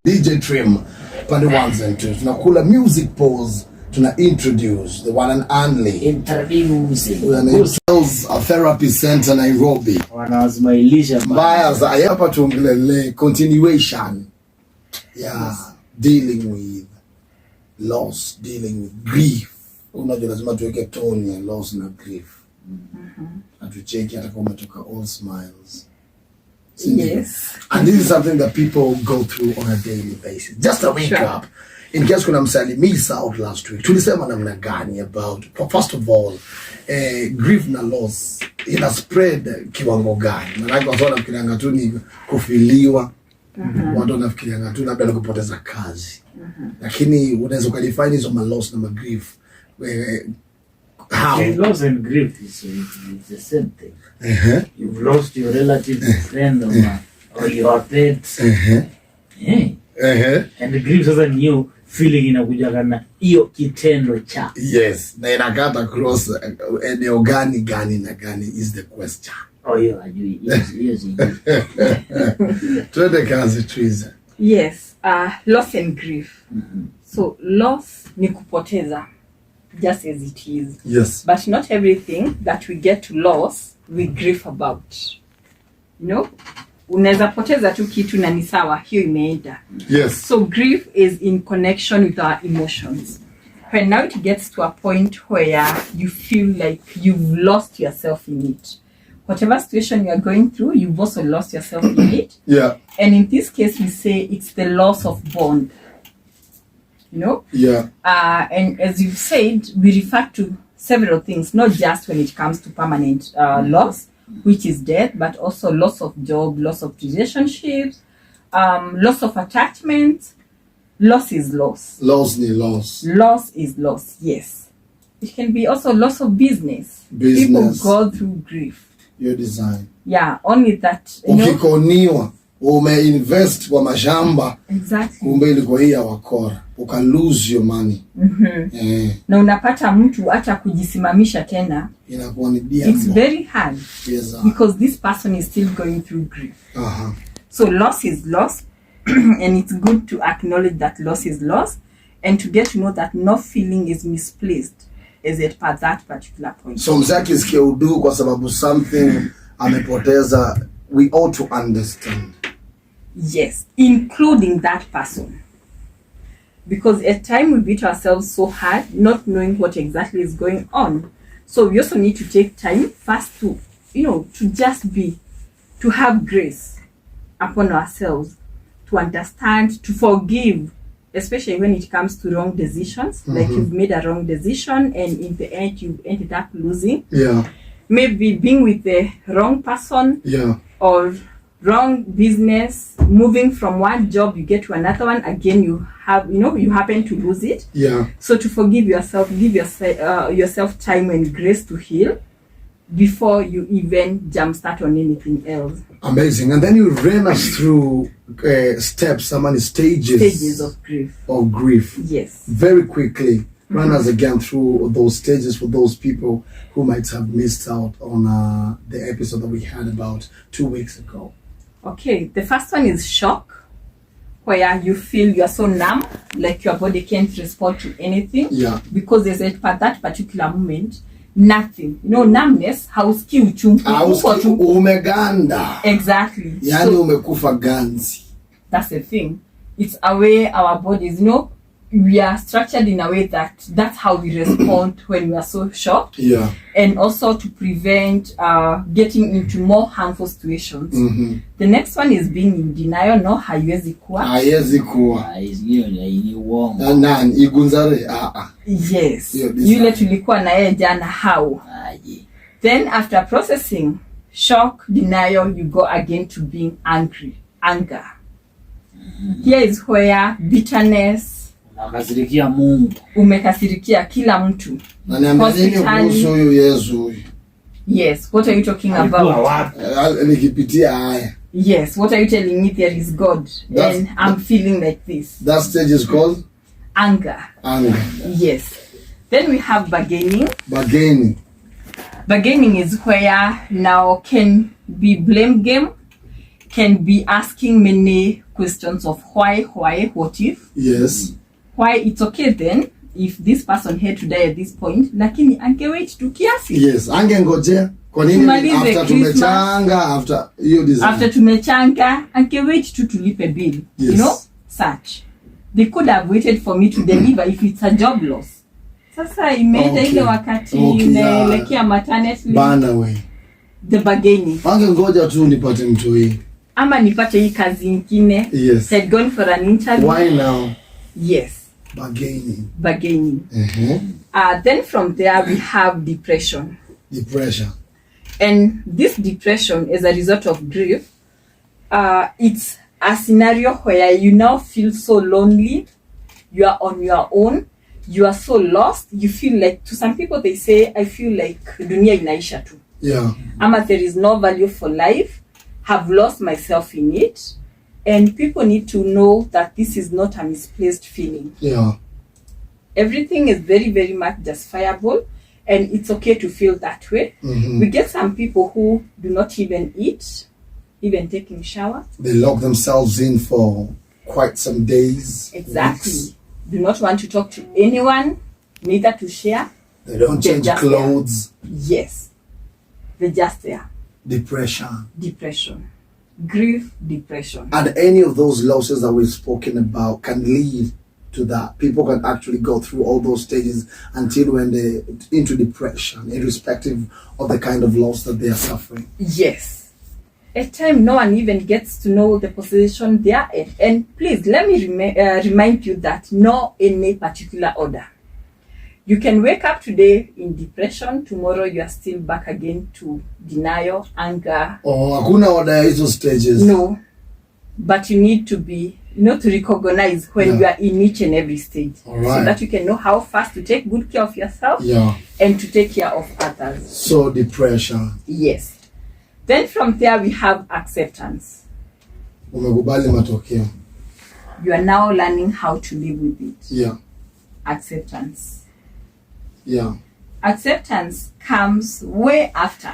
DJ Trim, pande ones and twos. Tunakula music pause. Tuna introduce the one and only. Introduce. A therapy center Nairobi. Wanawazimailisha mbaya za hapa tuongelele continuation. Yeah, yes. Dealing with loss, dealing with grief. Unajua lazima tuweke tone ya loss na grief. Atucheki hata kama umetoka all smiles. Yes. And this is something that people go through on a daily basis. Just a recap. In case kuna msalimisa out last week, tulisema namna gani about, first of all, grief na loss ina spread kiwango gani? Maana watu wanafikirianga tu ni kufiliwa, watu wanafikirianga tu labda kupoteza kazi. Lakini unaweza kudefine hizo loss na grief. How? Loss and grief is the same thing. You've lost your relative, friend, or your pet. And the grief is a new feeling inakuja kana hiyo kitendo cha. Yes, na inakata cross eneo gani na gani is the question. Oh, hiyo ajui. Yes. Tuende kazi Triza. Yes, loss and grief. So loss ni kupoteza, just as it is. Yes. But not everything that we get to loss we grieve about. You know? Unaweza poteza tu kitu na ni sawa, hiyo imeenda. Yes. So grief is in connection with our emotions. When now it gets to a point where you feel like you've lost yourself in it. Whatever situation you are going through, you've also lost yourself in it. Yeah. And in this case, we say it's the loss of bond. You know? Yeah. And as you've said, we refer to several things, not just when it comes to permanent loss, which is death, but also loss of job, loss of relationships, loss of attachments. Loss is loss. Loss ni loss. Loss is loss, yes. It can be also loss of business. Business. People go through grief. Your design. Yeah, only that. Ukikoniwa, umeinvest kwa mashamba. Exactly. Kumbe ilikuwa hii ya wakora. Uka lose your money. Na unapata mtu hata kujisimamisha tena. Inakuwa ni dia. It's very hard. Yes, because this person is still going through grief. So loss is loss. And it's good to acknowledge that loss is loss. And to get to know that no feeling is misplaced as at that particular point. So mzaki isikia udu kwa sababu something amepoteza, we ought to understand. Yes, including that person. Because at times we beat ourselves so hard, not knowing what exactly is going on. So we also need to take time first to, to just be, to have grace upon ourselves, to understand, to forgive, especially when it comes to wrong decisions. Like you've made a wrong decision and in the end you've ended up losing. Yeah. Maybe being with the wrong person. Yeah. Or wrong business, moving from one job you get to another one, again you have, you happen to lose it. Yeah. So to forgive yourself, give yourself time and grace to heal before you even jumpstart on anything else. Amazing. And then you ran us through steps, how many stages of grief. Of grief. Yes. Very quickly, run us again through those stages for those people who might have missed out on the episode that we had about 2 weeks ago. Okay, the first one is shock, where you feel you are so numb, like your body can't respond to anything. Yeah. Because there's at that particular moment, nothing. Numbness, hausikii uchungu. Umeganda. Exactly. Yani umekufa ganzi. That's the thing. It's a way our bodies, we are structured in a way that's how we respond when we are so shocked. Yeah. And also to prevent getting into more harmful situations. The next one is being in denial. No, haiwezi kuwa. Haiwezi kuwa. Nani igunzare? Yes. Yule tulikuwa na yeye jana how. Then after processing shock, denial, you go again to being anger. Here is where bitterness. Unakasirikia Mungu. Umekasirikia kila mtu. Na niambie kuhusu huyu Yesu. Yes, what are you talking about? Nikipitia haya. Yes, what are you telling me? There is God and I'm feeling like this. That stage is called anger. Yes. Then we have bargaining. Bargaining is where now can be blame game. can be asking many questions of why, what if. Yes. Why it's okay then if this person had to die at this point, lakini angewait tu kiasi. Yes, angengojea. Kwa nini Tumalize after tumechanga, after hiyo design. After tumechanga, angewait tu tulipe bill. Yes. You know, such. They could have waited for me to deliver if it's a job loss. Sasa imeenda ile wakati inaelekea maternity bana we. The bargaining. Angengoja tu nipate mtoi. Ama nipate hii kazi nyingine. Yes. Had gone for an interview. Why now? Yes. Bargaining. Then from there we have depression. And this depression is a result of grief. It's a scenario where you now feel so lonely. You are on your own. You are so lost. You feel like, to some people they say, I feel like dunia inaisha tu. Yeah. Ama there is no value for life. Have lost myself in it. And people need to know that this is not a misplaced feeling. Yeah. Everything is very, very much justifiable, and it's okay to feel that way. We get some people who do not even eat, even taking shower. They lock themselves in for quite some days. Exactly. Weeks. Do not want to talk to anyone, neither to share. They don't change clothes. There. Yes. They're just there. Depression. Grief, depression. And any of those losses that we've spoken about can lead to that. People can actually go through all those stages until when they're into depression, irrespective of the kind of loss that they are suffering. Yes. At times, no one even gets to know the position they are in. And please, let me remind you that no any particular order. You can wake up today in depression, tomorrow you are still back again to denial, anger. Oh, hakuna order hizo stages. No. But you need to be, to recognize when you are in each and every stage. Right. So that you can know how fast to take good care of yourself and to take care of others. So depression. Yes. Then from there we have acceptance. Umekubali matokeo. You are now learning how to live with it. Yeah. Acceptance. Yeah. Acceptance comes way after.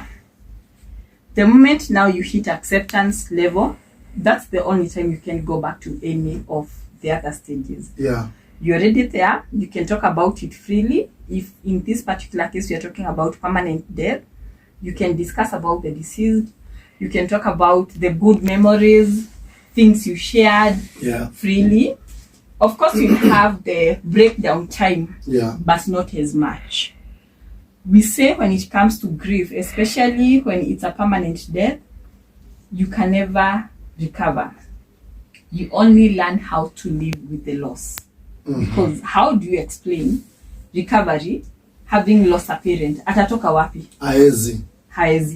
The moment now you hit acceptance level, that's the only time you can go back to any of the other stages. Yeah. You're already there. You can talk about it freely. If in this particular case you're talking about permanent death, you can discuss about the deceased. You can talk about the good memories, things you shared freely. Of course, you have the breakdown time, but not as much. We say when it comes to grief, especially when it's a permanent death, you can never recover. You only learn how to live with the loss. Because how do you explain recovery having lost a parent? Atatoka wapi? Haezi.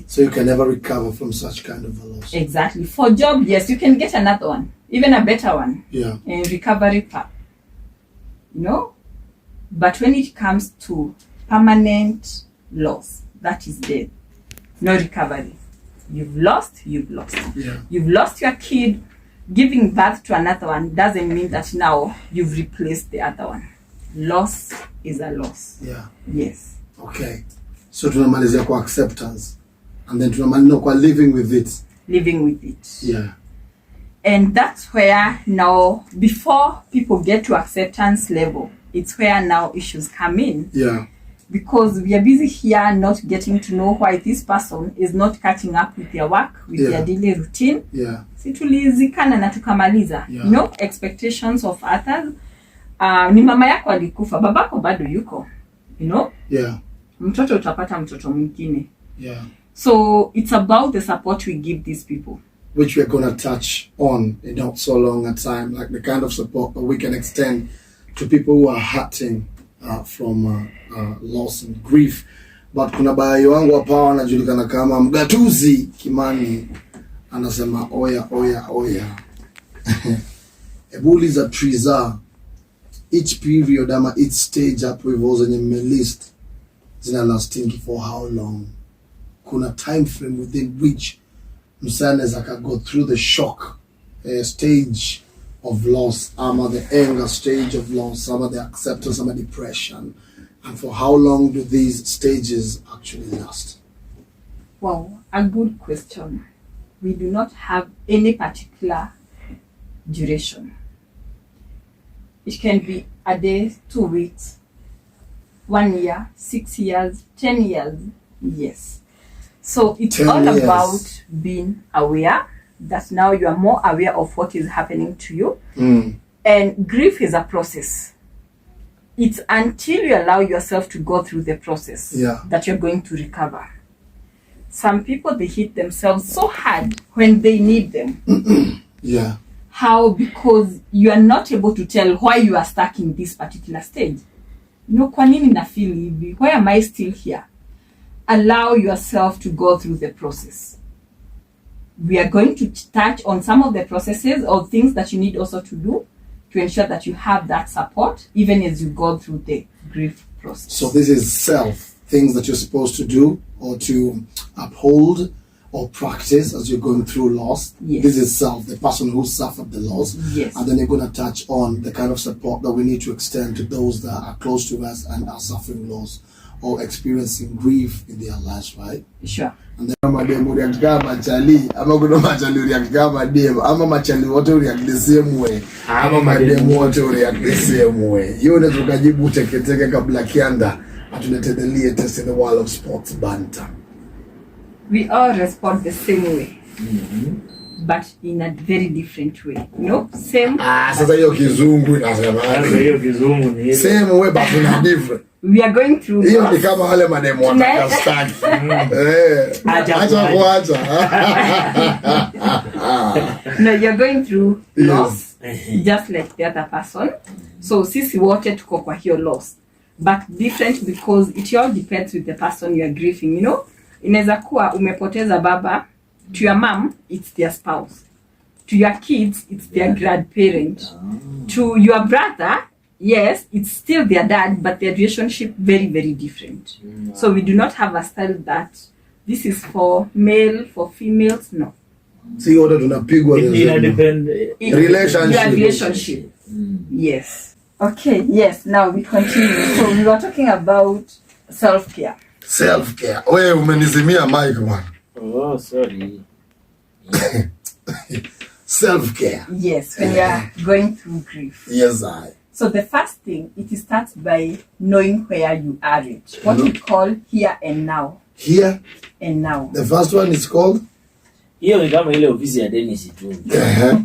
So you can never recover from such kind of a loss. Exactly. For job, yes, you can get another one, even a better one. Yeah. And recovery path. But when it comes to permanent loss, that is death. No recovery. You've lost. Yeah. You've lost your kid. Giving birth to another one doesn't mean that now you've replaced the other one. Loss is a loss. Yeah. Yes. Okay. So tunamalizia kwa acceptance. And then tunamalizia kwa living with it. Living with it. Yeah. And that's where now, before people get to acceptance level, it's where now issues come in. Yeah. Because we are busy here not getting to know why this person is not catching up with their work, with their daily routine. Yeah. Situlizikana na tukamaliza. Yeah. Expectations of others. Ni mama yako alikufa, babako bado yuko. Yeah. Mtoto utapata mtoto mwingine. Yeah. So it's about the support we give these people. Which we're going to touch on in not so long a time, like the kind of support that we can extend to people who are hurting from loss and grief. But kuna bayo wangu hapa anajulikana kama Mgatuzi Kimani anasema oya. Ebuliza Triza, each period ama each stage hapo hivyo zenye mmelist zina lasting for how long? Kuna time frame within which msane aka go through the shock stage of loss, ama the anger stage of loss, ama the acceptance, ama depression, and for how long do these stages actually last? Wow, a good question. we do not have any particular duration. It can be a day, 2 weeks, 1 year, 6 years, 10 years. Yes. So it's all about being aware that now you are more aware of what is happening to you. And grief is a process. It's until you allow yourself to go through the process that you're going to recover. Some people, they hit themselves so hard when they need them. How? Because you are not able to tell why you are stuck in this particular stage. Kwa nini na feel hivi? Why am I still here? Allow yourself to go through the process. We are going to touch on some of the processes or things that you need also to do to ensure that you have that support even as you go through the grief process. So this is things that you're supposed to do or to uphold or practice as you're going through loss. This is the person who suffered the loss. And then you're going to touch on the kind of support that we need to extend to those that are close to us and are suffering loss or experiencing grief in their lives, right? Sure. And then mademu react kama machali, ama kuna machali react kama mademu, ama machali wote react the same way, ama mademu wote react the same way. Hiyo ndio tukajibu teketeke kabla kianda atulete the latest in the world of sports banter. We all respond the same way. But in a very different way. Same. Sasa hiyo kizungu inasema. Same way but in a different. We are going through. Hiyo ni kama wale mademu wataka staki. Acha kuacha. No, you're going through loss just like the other person. So sisi wote tuko kwa hiyo loss. But different because it all depends with the person you are grieving, Inaweza kuwa umepoteza baba. To your mom, it's their spouse. To your kids, it's their grandparent. To your brother, yes, it's still their dad, but their relationship very, very different. So we do not have a style that this is for male, for females, no. See order tunapigwa relationship. Yes. Okay, yes, now we continue. So we were talking about self-care. Self-care. Wewe umenizimia mic man. Oh, sorry. Self-care. Yes, when you are going through grief. Yes, I. So the first thing, it starts by knowing where you are at. What we call here and now. Here and now. The first one is called? Hiyo ni kama ile ofisi ya Dennis tu.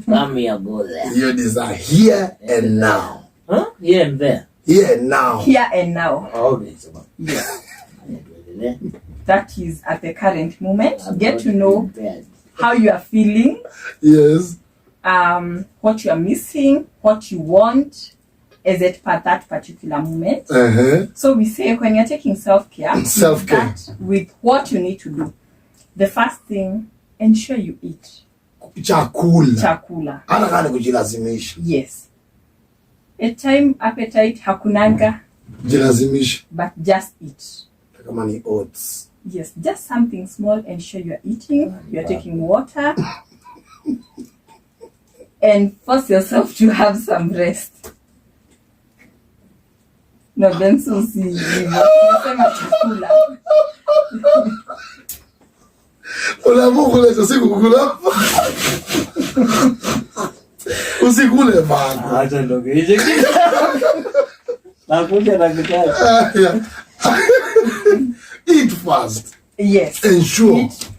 Kama ya gola. Hiyo design here and now. Huh? Here and there. Here and now. Here and now. Okay, so. Yes. That is at the current moment. Get to know how you are feeling. Yes. What you are missing, what you want, is it at that particular moment. So we say when you're taking self-care, start with what you need to do. The first thing, ensure you eat. Chakula. Ana kana kujilazimisha. Yes. A time appetite hakunanga. Jilazimisha. But just eat. Kama ni oats. Yes, just something small. Ensure you're eating, you're taking water. And force yourself to have some rest. No, then so see. Chakula. Unamukuleta siku kukula. Usikule bana. Acha ndoge. Hije kitu. Nakuja na kitaka. Eat fast. Yes. Ensure. Eat.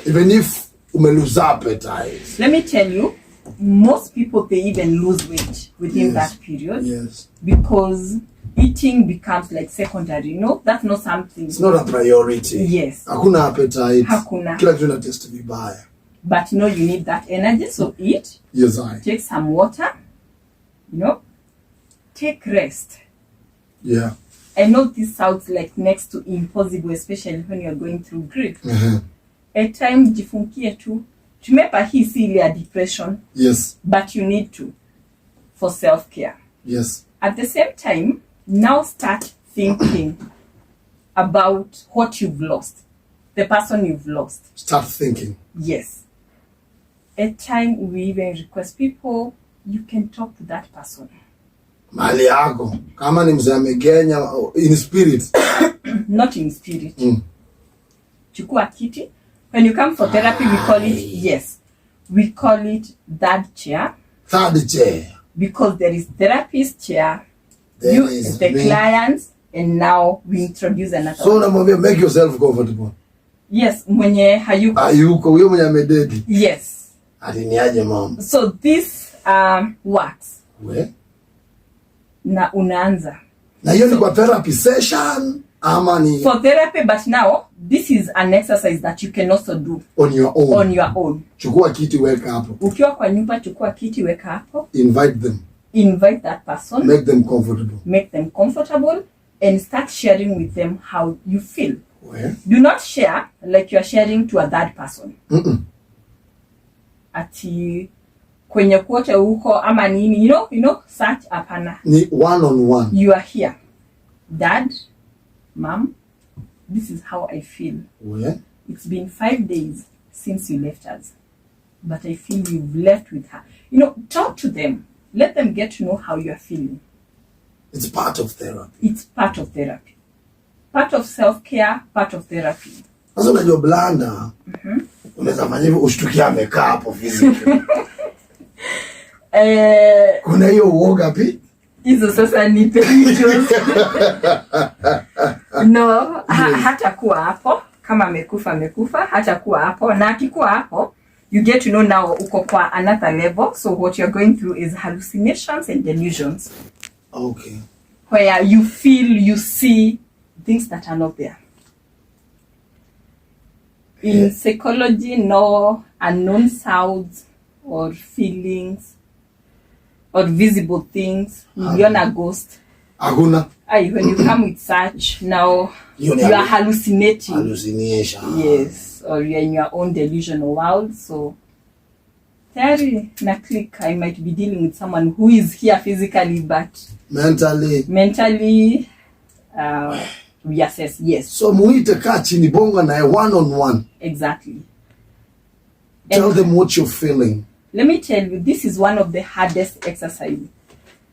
Even if you lose appetite. Let me tell you, most people, they even lose weight within that period. Yes. Because eating becomes like secondary, That's not something. It's not a priority. Yes. Hakuna appetite. Hakuna. Kila kitu na taste vibaya. But you need that energy, so eat. Yes, I. Take some water. Take rest. Yeah. I know this sounds like next to impossible, especially when you're going through grief. At times, jifunkie tu. Tumepa hii si ile ya depression. Yes. But you need to. For self-care. Yes. At the same time, now start thinking about what you've lost. The person you've lost. Start thinking. Yes. At time, we even request people, you can talk to that person. Mali yako. Kama ni mzee amegenya in spirit. Not in spirit. Chukua kiti, When you come for therapy, we call it third chair. Third chair. Because there is therapist chair, There you is the me. clients, and now we introduce another So one. namwambia make yourself comfortable. Yes, mwenye hayuko. Hayuko huyo mwenye amededi. Yes. Ati ni aje mama. So this works. We? Na unaanza. Na hiyo ni kwa therapy session ama ni For therapy, but now this is an exercise that you can also do on your own. on your own. Chukua kiti weka hapo. Ukiwa kwa nyumba, chukua kiti weka hapo. Invite them. Invite that person. Make them comfortable. Make them comfortable and start sharing with them how you feel. We? Do not share like you are sharing to a third person. Ati kwenye kote huko ama nini, you know, such hapana. Ni one on one. You are here. Dad, mom, this is how I feel. We? It's been 5 days since you left us, but I feel you've left with her. You know, talk to them. Let them get to know how you are feeling. It's part of therapy. It's part of therapy. Part of self-care, part of therapy. Sasa unajua blanda. Unaweza fanya hivyo ushtukia amekaa hapo physically. Kuna hiyo uoga pi? Hizo sasa ni penitos. No, hata kuwa hapo. Kama amekufa, hata kuwa hapo. Na akikuwa hapo, you get to know now uko kwa another level. So what you're going through is hallucinations and delusions. Okay. Where you feel, you see things that are not there. In psychology, no unknown sounds or feelings or visible things. You're a ghost. Hakuna. When you come with such, now you are hallucinating. Hallucination. Yes, or you're in your own delusional world. So, tayari na click, I might be dealing with someone who is here physically, but mentally, we assess, yes. So muite kaa chini bonga nae one on one. Exactly. Tell them what you're feeling. Let me tell you, this is one of the hardest exercises.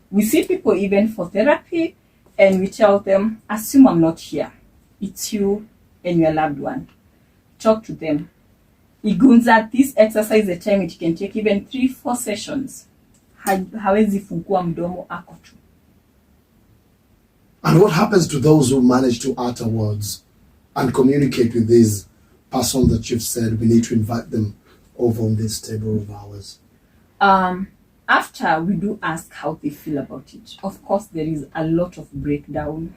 We see people even for therapy, and we tell them, assume I'm not here. It's you and your loved one. Talk to them. Igunza, this exercise, the time it can take even 3-4 sessions. Hawezi fungua mdomo ako tu. And what happens to those who manage to utter words and communicate with this person that you've said we need to invite them over on this table of ours? After we do ask how they feel about it, of course there is a lot of breakdown,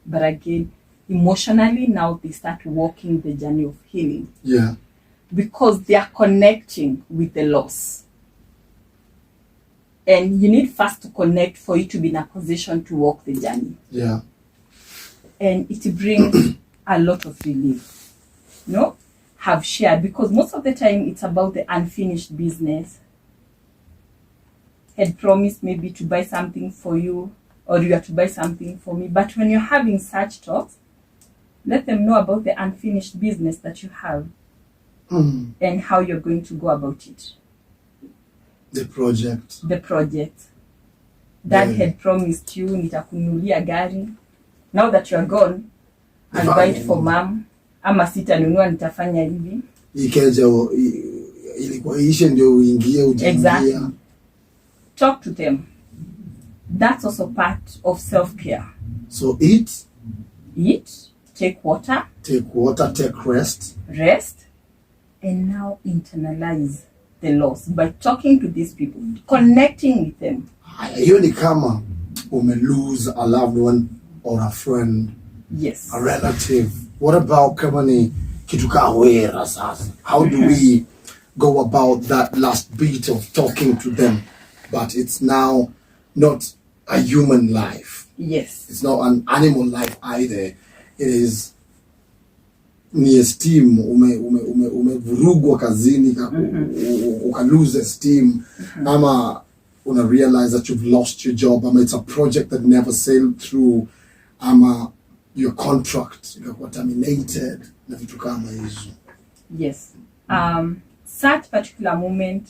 but again, emotionally now they start walking the journey of healing. Yeah. Because they are connecting with the loss. And you need first to connect for you to be in a position to walk the journey. Yeah. And it brings a lot of relief. Have shared, because most of the time it's about the unfinished business. Had promised maybe to buy something for you, or you are to buy something for me. But when you're having such talks, let them know about the unfinished business that you have and how you're going to go about it. The project. Dad had promised you, nitakununulia gari. Now that you're gone, I'll buy it for mom. Ama sitanunua, nitafanya hivi. Ikeja ilikuwa ishe ndio uingie ujingia. Exactly. Talk to them. That's also part of self-care. So eat, take water, take rest, and now internalize the loss by talking to these people, connecting with them. Hiyo ni kama lose a loved one or a friend, yes, a relative. What about kama ni kitu ka wera sasa? How do we go about that last bit of talking to them? But it's now not a human life. Yes. It's not an animal life either. It is ni esteem umevurugwa kazini uka lose esteem ama una realize that you've lost your job ama it's a project that never sailed through ama your contract got terminated na vitu kama hizo. Yes. Such particular moment,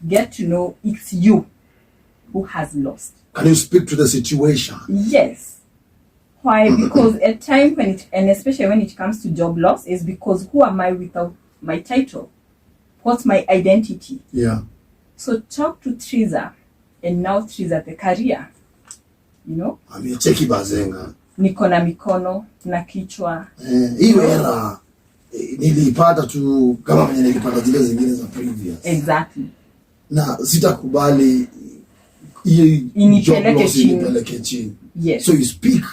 get to know it's you who has lost. Can you speak to the situation? Yes. Why? Because at time when and especially when it comes to job loss, is because who am I without my title? What's my identity? Yeah. So talk to Triza, and now Triza the career. You know? Amecheki bazenga. Niko na mikono na kichwa. Hiyo hela nilipata tu kama mwenye nilipata zile zingine za previous. Exactly. Na sitakubali hii job loss inipeleke chini. Yes. So you speak.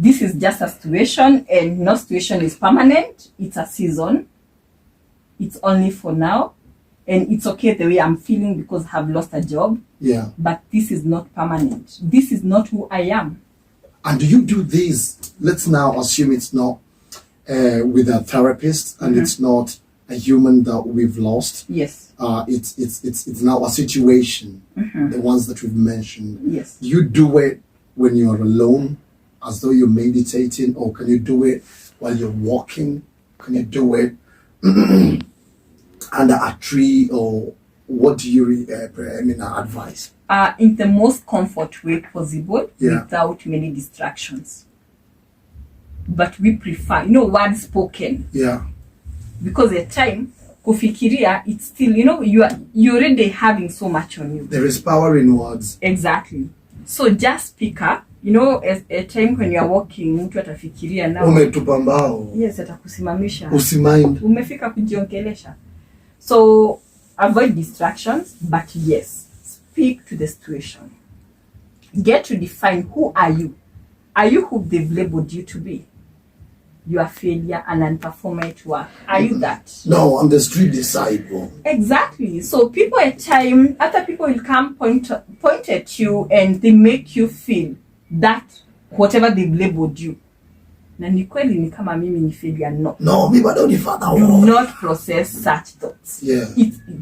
This is just a situation, and no situation is permanent. It's a season. It's only for now. And it's okay the way I'm feeling because I have lost a job. Yeah. But this is not permanent. This is not who I am. And do you do this? Let's now assume it's not with a therapist and it's not a human that we've lost. Yes. It's now a situation. The ones that we've mentioned. Yes. You do it when you're alone, as though you're meditating, or can you do it while you're walking? Can you do it under a tree, or what do you advise? In the most comfort way possible, Yeah. without many distractions. But we prefer, words spoken. Yeah. Because at time, kufikiria, it's still, you're already having so much on you. There is power in words. Exactly. So just speak up. As a time when you are walking, mtu atafikiria now. Umetupa mbao. Yes, atakusimamisha. Usimind. Umefika kujiongelesha. So avoid distractions, but yes, speak to the situation. Get to define who are you. Are you who they've labeled you to be? You are failure and unperformer at work. Are you that? No, I'm the street disciple. Exactly. So people at time, other people will come point at you and they make you feel that whatever they've labeled you. Na ni kweli ni kama mimi ni failure, no. No, me bado ni father. Do not process such thoughts. Yeah.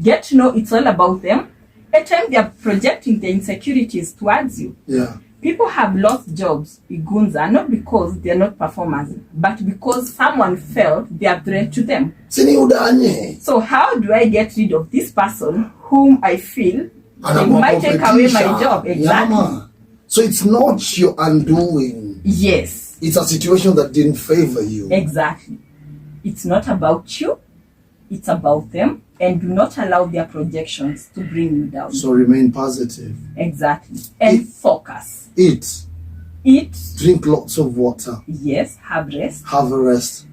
Get to know it's all about them. At time they are projecting their insecurities towards you. Yeah. People have lost jobs, Igunza, not because they are not performers, but because someone felt they are threat to them. Sini udanye. So how do I get rid of this person whom I feel they might take away my job? Exactly. Yeah, so it's not your undoing. Yes. It's a situation that didn't favor you. Exactly. It's not about you. It's about them. And do not allow their projections to bring you down. So remain positive. Exactly. And focus. Eat. Drink lots of water. Yes. Have rest. Have a rest.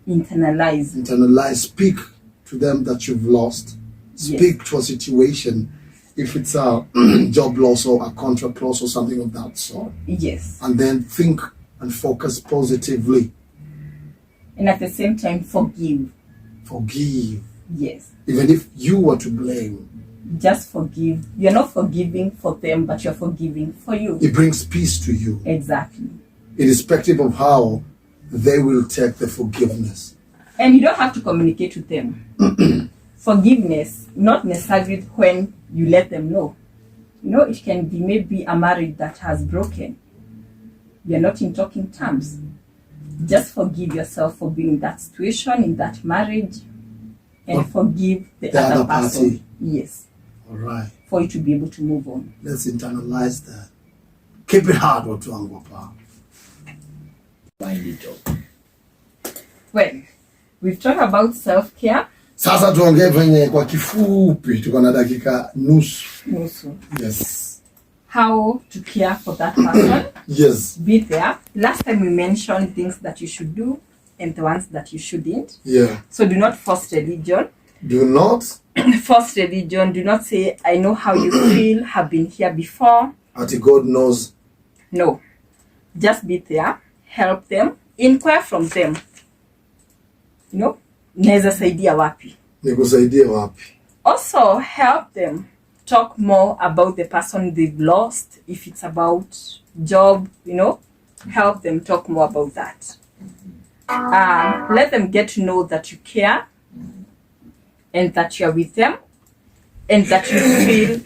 Internalize. Speak to them that you've lost. Speak to a situation. If it's a job loss or a contract loss or something of that sort. Yes. And then think and focus positively. And at the same time, forgive. Forgive. Yes. Even if you were to blame. Just forgive. You're not forgiving for them, but you're forgiving for you. It brings peace to you. Exactly. Irrespective of how they will take the forgiveness. And you don't have to communicate with them. Forgiveness, not necessarily when you let them know. It can be maybe a marriage that has broken. You're not in talking terms. Just forgive yourself for being in that situation, in that marriage, and forgive the other person. Party. Yes. All right. For you to be able to move on. Let's internalize that. Keep it hard, watu wangu hapa. Find it up. Well, we've talked about self-care. Sasa tuongee venye kwa kifupi, tuko na dakika nusu. Yes. How to care for that person. Yes. Be there. Last time we mentioned things that you should do and the ones that you shouldn't. Yeah. So do not force religion. Do not force religion. Do not say, I know how you feel, have been here before. Until God knows. No. Just be there. Help them. Inquire from them. Naweza saidia wapi? Nikusaidie wapi? Also help them. Talk more about the person they've lost. If it's about job, help them talk more about that. Let them get to know that you care and that you're with them and that you feel,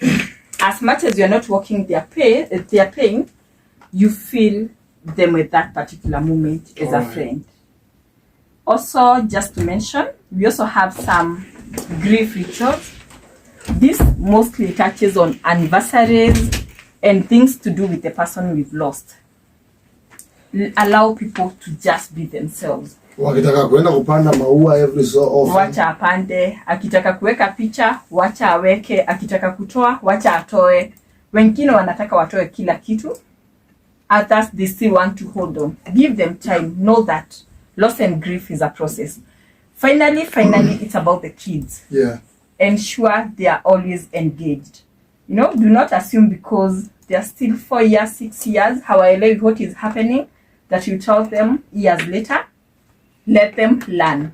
as much as you're not working their pain, you feel them at that particular moment as a friend. Also, just to mention, we also have some grief rituals. This mostly touches on anniversaries and things to do with the person we've lost. Allow people to just be themselves. Wakitaka kuenda kupanda maua every so often, wacha apande. Akitaka kuweka picha, wacha aweke. Akitaka kutoa, wacha atoe. Wengine wanataka watoe kila kitu. Others, they still want to hold on. Give them time. Know that loss and grief is a process. Finally, it's about the kids. Yeah. Ensure they are always engaged. You know, do not assume because they are still 4 years, 6 years, hawaelewi what is happening, that you tell them years later. Let them learn.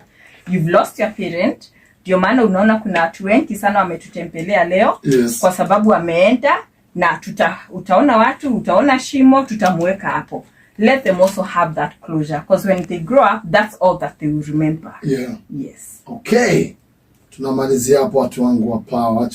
You've lost your parent. Ndio maana unaona kuna watu wengi sana wametutembelea leo. Yes. Kwa sababu wameenda na utaona watu, utaona shimo, tutamweka hapo. Let them also have that closure, because when they grow up, that's all that they will remember. Yeah. Yes. Okay. Tunamalizia hapo watu wangu wa power.